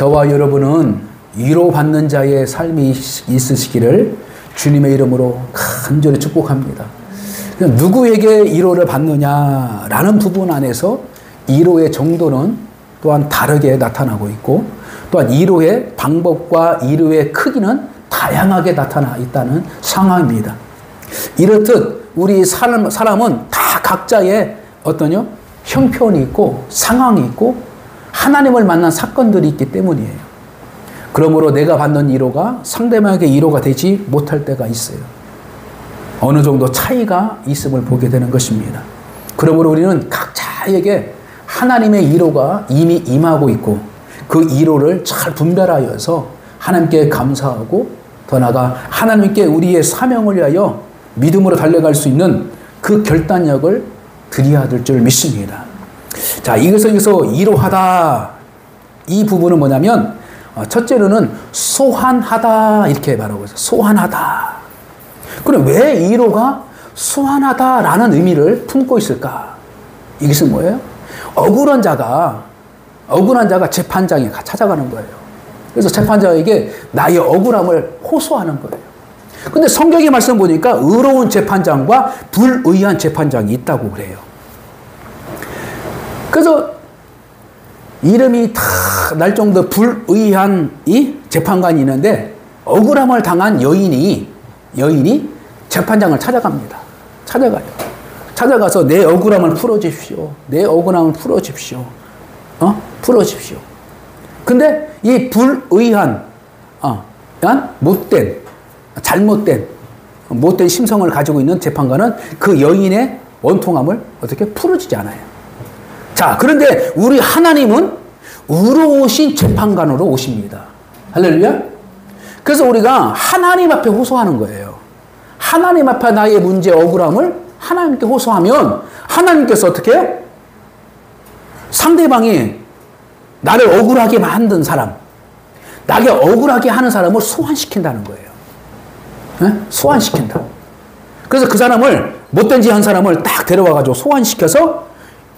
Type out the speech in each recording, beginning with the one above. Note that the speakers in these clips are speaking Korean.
저와 여러분은 위로받는 자의 삶이 있으시기를 주님의 이름으로 간절히 축복합니다. 누구에게 위로를 받느냐라는 부분 안에서 위로의 정도는 또한 다르게 나타나고 있고, 또한 위로의 방법과 위로의 크기는 다양하게 나타나 있다는 상황입니다. 이렇듯 우리 사람은 다 각자의 어떠냐? 형편이 있고 상황이 있고 하나님을 만난 사건들이 있기 때문이에요. 그러므로 내가 받는 위로가 상대방에게 위로가 되지 못할 때가 있어요. 어느 정도 차이가 있음을 보게 되는 것입니다. 그러므로 우리는 각자에게 하나님의 위로가 이미 임하고 있고 그 위로를 잘 분별하여서 하나님께 감사하고 더 나아가 하나님께 우리의 사명을 위하여 믿음으로 달려갈 수 있는 그 결단력을 드려야 될 줄 믿습니다. 자, 여기서 위로하다, 이 부분은 뭐냐면 첫째로는 소환하다 이렇게 말하고 있어요. 소환하다. 그럼 왜 위로가 소환하다라는 의미를 품고 있을까? 이것은 뭐예요? 억울한 자가 재판장에 찾아가는 거예요. 그래서 재판장에게 나의 억울함을 호소하는 거예요. 근데 성경의 말씀 보니까 의로운 재판장과 불의한 재판장이 있다고 그래요. 그래서 이름이 다 날 정도 불의한 이 재판관이 있는데 억울함을 당한 여인이 재판장을 찾아갑니다. 찾아가서 내 억울함을 풀어주십시오. 내 억울함을 풀어주십시오. 풀어주십시오. 근데 이 불의한, 못된 심성을 가지고 있는 재판관은 그 여인의 원통함을 어떻게 풀어주지 않아요. 자, 그런데 우리 하나님은 의로우신 재판관으로 오십니다. 할렐루야. 그래서 우리가 하나님 앞에 호소하는 거예요. 하나님 앞에 나의 문제, 억울함을 하나님께 호소하면 하나님께서 어떻게 해요? 상대방이 나를 억울하게 만든 사람, 나게 억울하게 하는 사람을 소환시킨다는 거예요. 네? 소환시킨다. 그래서 그 사람을, 못된 짓 한 사람을 딱 데려와가지고 소환시켜서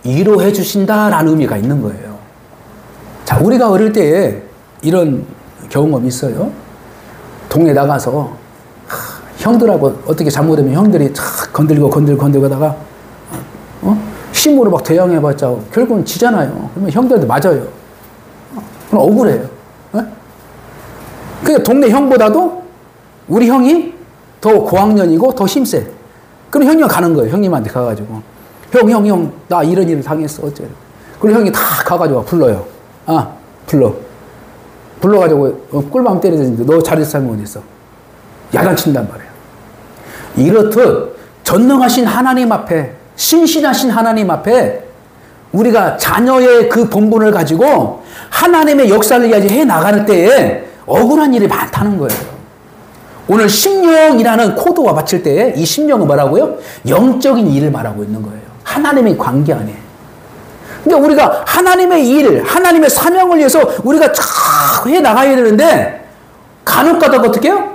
위로해 주신다라는 의미가 있는 거예요. 자, 우리가 어릴 때에 이런 경험이 있어요. 동네 나가서 형들하고 어떻게 잘못하면 형들이 건들고 하다가 힘으로 막 대항해봤자 결국은 지잖아요. 그러면 형들한테 맞아요. 그럼 억울해요. 그러니까 동네 형보다도 우리 형이 더 고학년이고 더 힘세. 그럼 형님 가는 거예요. 형님한테 가가지고 형 나 이런 일을 당했어. 어째. 그리고 형이 다 가가지고 불러요. 불러가지고 꿀밤 때리는데 너 잘했으면 어딨어. 야단친단 말이에요. 이렇듯 전능하신 하나님 앞에, 신실하신 하나님 앞에 우리가 자녀의 그 본분을 가지고 하나님의 역사를 해 나가는 때에 억울한 일이 많다는 거예요. 오늘 심령이라는 코드와 맞출 때에 이 심령은 뭐라고요? 영적인 일을 말하고 있는 거예요. 하나님의 관계 안에. 그러니까 우리가 하나님의 일, 하나님의 사명을 위해서 우리가 쫙 해 나가야 되는데 간혹 가다가 어떻게 해요?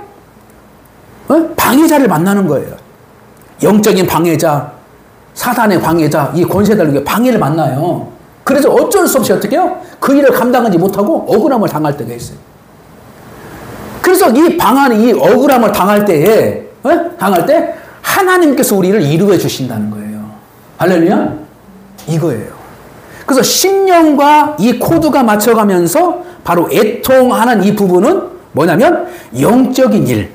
방해자를 만나는 거예요. 영적인 방해자, 사단의 방해자, 이 권세자들에게 방해를 만나요. 그래서 어쩔 수 없이 어떻게 해요? 그 일을 감당하지 못하고 억울함을 당할 때가 있어요. 그래서 이 억울함을 당할 때 하나님께서 우리를 이루어 주신다는 거예요. 할렐루야? 이거예요. 그래서 심령과 이 코드가 맞춰가면서 바로 애통하는 이 부분은 뭐냐면 영적인 일.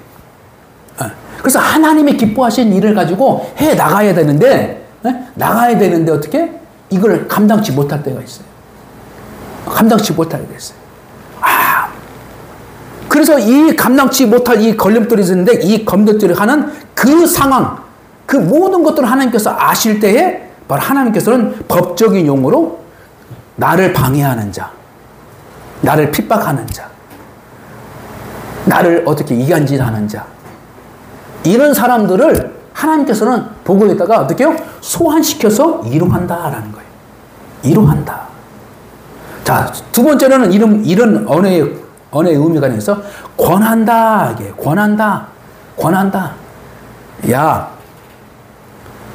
그래서 하나님이 기뻐하신 일을 가지고 해 나가야 되는데 어떻게? 이걸 감당치 못할 때가 있어요. 감당치 못할 때가 있어요. 그래서 이 감당치 못할 이 걸림돌이 있는데 이 걸림돌을 하는 그 상황, 그 모든 것들을 하나님께서 아실 때에 바로 하나님께서는 법적인 용어로 나를 방해하는 자, 나를 핍박하는 자, 나를 어떻게 이간질하는 자, 이런 사람들을 하나님께서는 보고 있다가 어떻게 해요? 소환시켜서 위로한다라는 거예요. 위로한다. 자, 두 번째로는 이런 언어의 의미가 있어. 권한다. 이게 권한다. 야,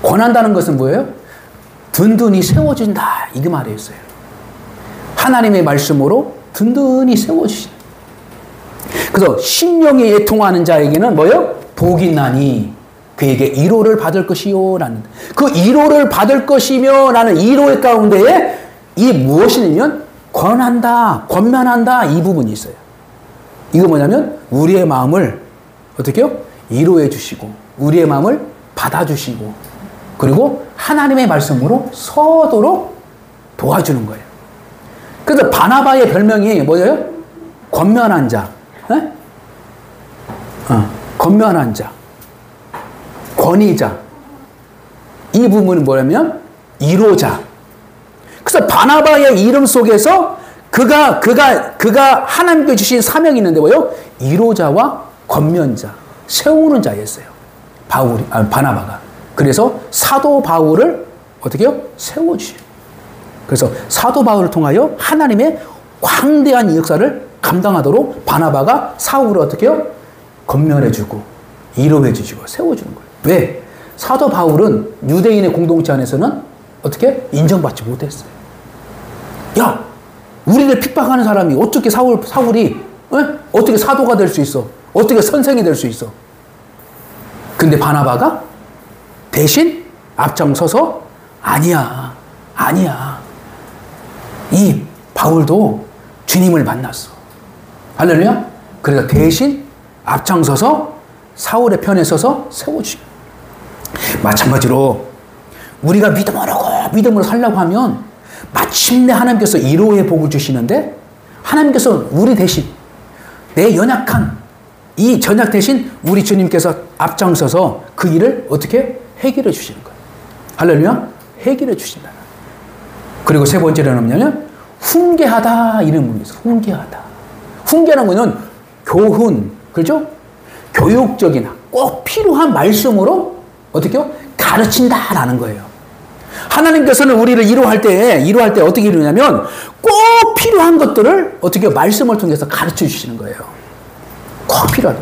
권한다는 것은 뭐예요? 든든히 세워준다. 이게 말이었어요. 하나님의 말씀으로 든든히 세워주시는. 그래서 심령이 애통하는 자에게는 뭐예요? 복이 있나니 그에게 위로를 받을 것이요 라는, 그 위로를 받을 것이며 라는 위로의 가운데에 이 무엇이냐면 권한다, 권면한다, 이 부분이 있어요. 이거 뭐냐면 우리의 마음을 어떻게 해요? 위로해 주시고 우리의 마음을 받아주시고 그리고 하나님의 말씀으로 서도록 도와주는 거예요. 그래서 바나바의 별명이 뭐예요? 권면한 자. 권면한 자. 권위자. 이 부분은 뭐냐면 위로자. 그래서 바나바의 이름 속에서 그가 하나님께 주신 사명이 있는데 뭐예요? 위로자와 권면자, 세우는 자였어요. 바나바가. 그래서 사도 바울을 어떻게 해요? 세워주셔요. 그래서 사도 바울을 통하여 하나님의 광대한 역사를 감당하도록 바나바가 사울을 어떻게 해요? 권면해주고 위로해주시고 세워주는 거예요. 왜? 사도 바울은 유대인의 공동체 안에서는 어떻게? 인정받지 못했어요. 야, 우리를 핍박하는 사람이 어떻게 사울이 어떻게 사도가 될 수 있어? 어떻게 선생이 될 수 있어? 근데 바나바가 대신 앞장서서 아니야. 이 바울도 주님을 만났어. 할렐루야? 그래서 대신 앞장서서 사울의 편에 서서 세워주시고. 마찬가지로 우리가 믿음으로 살려고 하면 마침내 하나님께서 위로의 복을 주시는데 하나님께서 우리 대신 내 연약한 이 전약 대신 우리 주님께서 앞장서서 그 일을 어떻게 해결해 주시는 거예요. 할렐루야? 해결해 주신다. 그리고 세 번째로는 뭐냐면 훈계하다 이런 부분이 있어요. 훈계하다. 훈계라는 것은 교훈, 그렇죠? 교육적인 꼭 필요한 말씀으로 어떻게 해요? 가르친다라는 거예요. 하나님께서는 우리를 위로할 때 어떻게 이루냐면 꼭 필요한 것들을 어떻게 말씀을 통해서 가르쳐 주시는 거예요. 꼭 필요하다.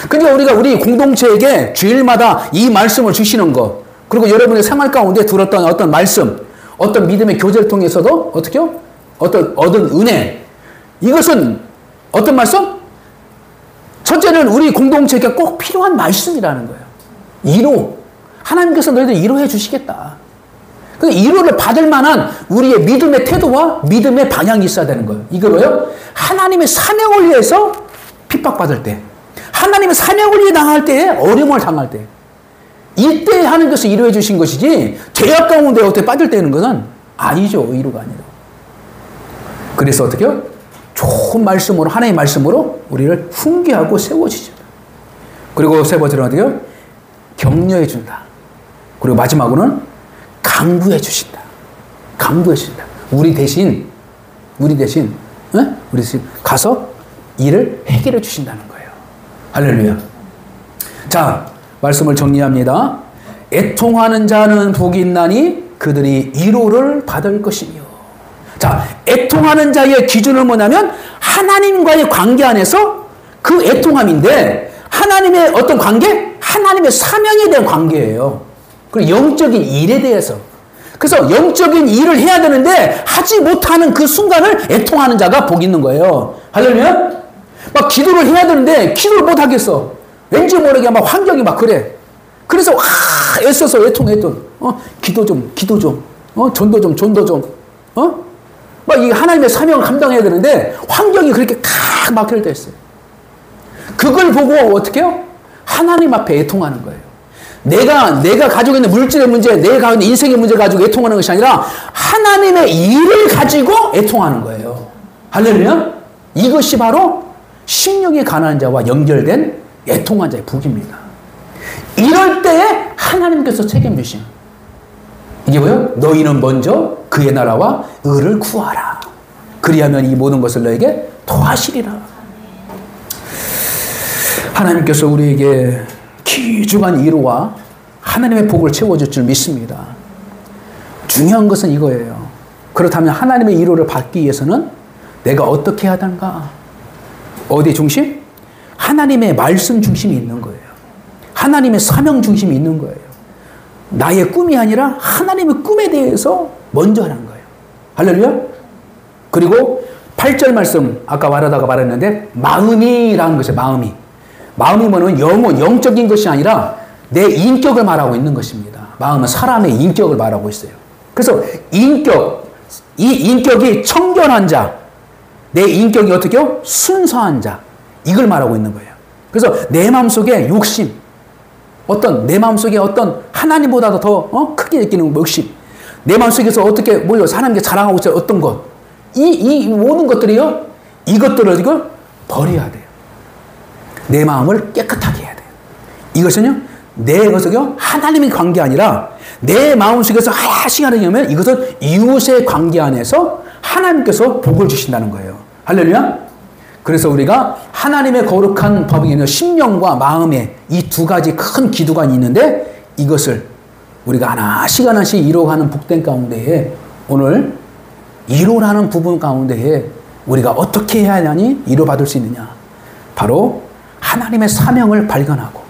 그러니까 우리가 우리 공동체에게 주일마다 이 말씀을 주시는 것, 그리고 여러분의 생활 가운데 들었던 어떤 말씀, 어떤 믿음의 교제를 통해서도 어떻게 해요? 얻은 은혜. 이것은 어떤 말씀? 첫째는 우리 공동체에게 꼭 필요한 말씀이라는 거예요. 위로. 하나님께서 너희들 위로해 주시겠다. 근데 위로를 받을 만한 우리의 믿음의 태도와 믿음의 방향이 있어야 되는 거예요. 이거 뭐예요? 하나님의 사명을 위해서 핍박받을 때, 하나님의 사명을 위해 당할 때, 어려움을 당할 때, 이때 하나님께서 위로해 주신 것이지 죄악 가운데 어떻게 빠질 때는 것은 아니죠. 위로가 아니라. 그래서 어떻게 해요? 좋은 말씀으로, 하나님의 말씀으로 우리를 훈계하고 세워주죠. 그리고 세 번째로 어떻게 해요? 격려해 준다. 그리고 마지막으로는 강구해 주신다. 강구해 주신다. 우리 대신 가서 일을 해결해 주신다는 거예요. 할렐루야. 자, 말씀을 정리합니다. 애통하는 자는 복이 있나니 그들이 위로를 받을 것이며. 자, 애통하는 자의 기준은 뭐냐면 하나님과의 관계 안에서 그 애통함인데 하나님의 어떤 관계? 하나님의 사명에 대한 관계예요. 그리고 영적인 일에 대해서. 그래서 영적인 일을 해야 되는데 하지 못하는 그 순간을 애통하는 자가 복 있는 거예요. 할렐루야? 막 기도를 해야 되는데 기도를 못 하겠어. 왠지 모르게 막 환경이 막 그래. 그래서 애써서 애통했던 기도 좀 전도 좀 막 이 하나님의 사명을 감당해야 되는데 환경이 그렇게 칵 막힐 때 있어요. 그걸 보고 어떻게 해요? 하나님 앞에 애통하는 거예요. 내가 가지고 있는 물질의 문제, 내가 가지고 있는 인생의 문제 가지고 애통하는 것이 아니라 하나님의 일을 가지고 애통하는 거예요. 할렐루야? 이것이 바로 심령이 가난한 자와 연결된 애통한 자의 복입니다. 이럴 때에 하나님께서 책임지신 이게 뭐예요? 너희는 먼저 그의 나라와 의를 구하라. 그리하면 이 모든 것을 너에게 더하시리라. 하나님께서 우리에게 귀중한 위로와 하나님의 복을 채워줄 줄 믿습니다. 중요한 것은 이거예요. 그렇다면 하나님의 위로를 받기 위해서는 내가 어떻게 해야 하는가? 어디 중심? 하나님의 말씀 중심이 있는 거예요. 하나님의 사명 중심이 있는 거예요. 나의 꿈이 아니라 하나님의 꿈에 대해서 먼저 하는 거예요. 할렐루야? 그리고 8절 말씀 아까 말하다가 말했는데 마음이라는 것이에요. 마음이 뭐냐면 영적인 것이 아니라 내 인격을 말하고 있는 것입니다. 마음은 사람의 인격을 말하고 있어요. 그래서 이 인격이 청결한 자, 내 인격이 어떻게요? 순수한 자, 이걸 말하고 있는 거예요. 그래서 내 마음속에 욕심, 내 마음속에 하나님보다도 더 크게 느끼는 욕심, 내 마음속에서 어떻게 하나님께 자랑하고 있어요. 어떤 것, 이 모든 것들이요, 이것들을 지금 버려야 돼요. 내 마음을 깨끗하게 해야 돼요. 이것은요, 내 것은요, 하나님의 관계 아니라 내 마음속에서 하나씩 하려면 이것은 이웃의 관계 안에서 하나님께서 복을 주신다는 거예요. 할렐루야. 그래서 우리가 하나님의 거룩한 법에는 심령과 마음에 이 두 가지 큰 기도가 있는데 이것을 우리가 하나씩 이루어가는 복된 가운데에 오늘 이루라는 부분 가운데에 우리가 어떻게 해야 하니 이루받을 수 있느냐. 바로 하나님의 사명을 발견하고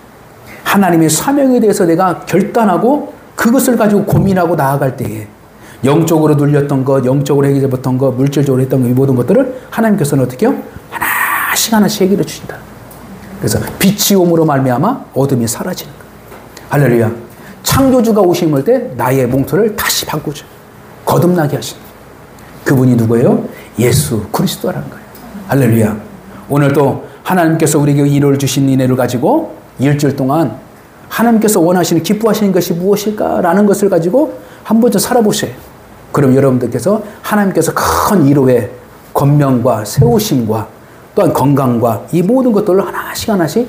하나님의 사명에 대해서 내가 결단하고 그것을 가지고 고민하고 나아갈 때에 영적으로 눌렸던 것, 영적으로 해결했던 것, 물질적으로 했던 것, 이 모든 것들을 하나님께서는 어떻게 해요? 하나씩 해결해 주신다. 그래서 빛이 옴으로 말미암아 어둠이 사라지는 거예요. 할렐루야. 창조주가 오심을 때 나의 몽토를 다시 바꾸죠. 거듭나게 하신다. 그분이 누구예요? 예수 그리스도라는 거예요. 할렐루야. 오늘도 하나님께서 우리에게 이루어 주신 은혜를 가지고 일주일 동안 하나님께서 원하시는 기뻐하시는 것이 무엇일까라는 것을 가지고 한 번쯤 살아보세요. 그럼 여러분들께서 하나님께서 큰 위로의 권면과 세우심과 또한 건강과 이 모든 것들을 하나씩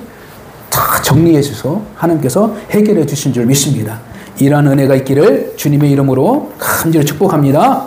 다 정리해 주셔서 하나님께서 해결해 주신 줄 믿습니다. 이러한 은혜가 있기를 주님의 이름으로 간절히 축복합니다.